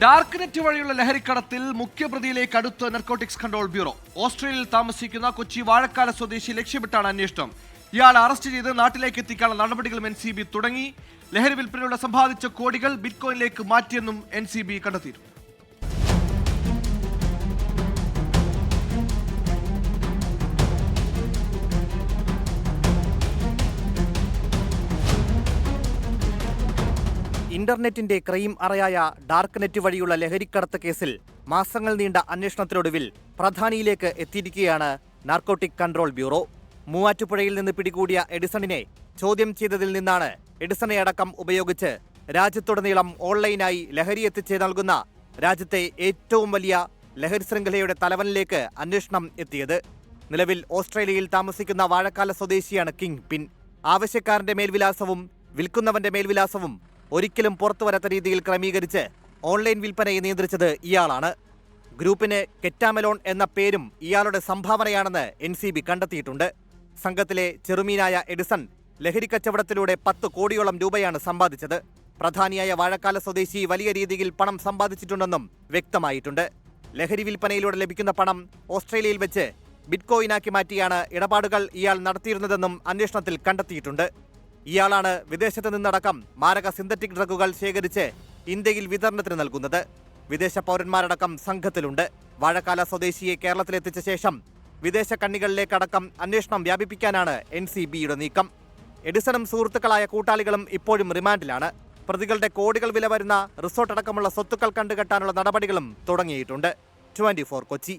Dark net വഴിയുള്ള ലഹരിക്കടത്തിൽ മുഖ്യപ്രതിയിലേക്ക് അടുത്ത narcotics control bureau. ഓസ്ട്രേലിയയിൽ താമസിക്കുന്ന കൊച്ചി വാഴക്കാല സ്വദേശി ലക്ഷ്യമിട്ടാണ് അന്വേഷണം. ഇയാളെ അറസ്റ്റ് ചെയ്ത് നാട്ടിലേക്ക് എത്തിക്കാനുള്ള നടപടികളും NCB തുടങ്ങി. ലഹരി വിൽപ്പനയുടെ സമ്പാദിച്ച കോടികൾ ബിറ്റ്കോയിനിലേക്ക് മാറ്റിയെന്നും NCB കണ്ടെത്തിയിരുന്നു. ഇന്റർനെറ്റിന്റെ ക്രൈം അറയായ ഡാർക്ക് നെറ്റ് വഴിയുള്ള ലഹരിക്കടത്ത് കേസിൽ മാസങ്ങൾ നീണ്ട അന്വേഷണത്തിനൊടുവിൽ പ്രധാനിയിലേക്ക് എത്തിയിരിക്കുകയാണ് നാർക്കോട്ടിക് കൺട്രോൾ ബ്യൂറോ. മൂവാറ്റുപുഴയിൽ നിന്ന് പിടികൂടിയ എഡിസണിനെ ചോദ്യം ചെയ്തതിൽ നിന്നാണ് എഡിസണെ അടക്കം ഉപയോഗിച്ച് രാജ്യത്തുടനീളം ഓൺലൈനായി ലഹരി എത്തിച്ച് നൽകുന്ന രാജ്യത്തെ ഏറ്റവും വലിയ ലഹരി ശൃംഖലയുടെ തലവനിലേക്ക് അന്വേഷണം എത്തിയത്. നിലവിൽ ഓസ്ട്രേലിയയിൽ താമസിക്കുന്ന വാഴക്കാല സ്വദേശിയാണ് കിങ് പിൻ. ആവശ്യക്കാരന്റെ മേൽവിലാസവും വിൽക്കുന്നവന്റെ മേൽവിലാസവും ഒരിക്കലും പുറത്തുവരാത്ത രീതിയിൽ ക്രമീകരിച്ച് ഓൺലൈൻ വിൽപ്പനയെ നിയന്ത്രിച്ചത് ഇയാളാണ്. ഗ്രൂപ്പിന് കെറ്റാമലോൺ എന്ന പേരും ഇയാളുടെ സംഭാവനയാണെന്ന് NCB കണ്ടെത്തിയിട്ടുണ്ട്. സംഘത്തിലെ ചെറുമീനായ എഡിസൺ ലഹരി കച്ചവടത്തിലൂടെ 10 കോടിയോളം രൂപയാണ് സമ്പാദിച്ചത്. പ്രധാനിയായ വാഴക്കാല സ്വദേശി വലിയ രീതിയിൽ പണം സമ്പാദിച്ചിട്ടുണ്ടെന്നും വ്യക്തമായിട്ടുണ്ട്. ലഹരി വിൽപ്പനയിലൂടെ ലഭിക്കുന്ന പണം ഓസ്ട്രേലിയയിൽ വെച്ച് ബിറ്റ്കോയിനാക്കി മാറ്റിയാണ് ഇടപാടുകൾ ഇയാൾ നടത്തിയിരുന്നതെന്നും അന്വേഷണത്തിൽ കണ്ടെത്തിയിട്ടുണ്ട്. ഇയാളാണ് വിദേശത്ത് നിന്നടക്കം മാരക സിന്തറ്റിക് ഡ്രഗുകൾ ശേഖരിച്ച് ഇന്ത്യയിൽ വിതരണത്തിന് നൽകുന്നത്. വിദേശ പൗരന്മാരടക്കം സംഘത്തിലുണ്ട്. വാഴക്കാല സ്വദേശിയെ കേരളത്തിലെത്തിച്ച ശേഷം വിദേശ കണ്ണികളിലേക്കടക്കം അന്വേഷണം വ്യാപിപ്പിക്കാനാണ് NCBയുടെ നീക്കം. എഡിസണും സുഹൃത്തുക്കളായ കൂട്ടാളികളും ഇപ്പോഴും റിമാൻഡിലാണ്. പ്രതികളുടെ കോടികൾ വില വരുന്ന റിസോർട്ട് അടക്കമുള്ള സ്വത്തുക്കൾ കണ്ടുകെട്ടാനുള്ള നടപടികളും തുടങ്ങിയിട്ടുണ്ട്. 24 കൊച്ചി.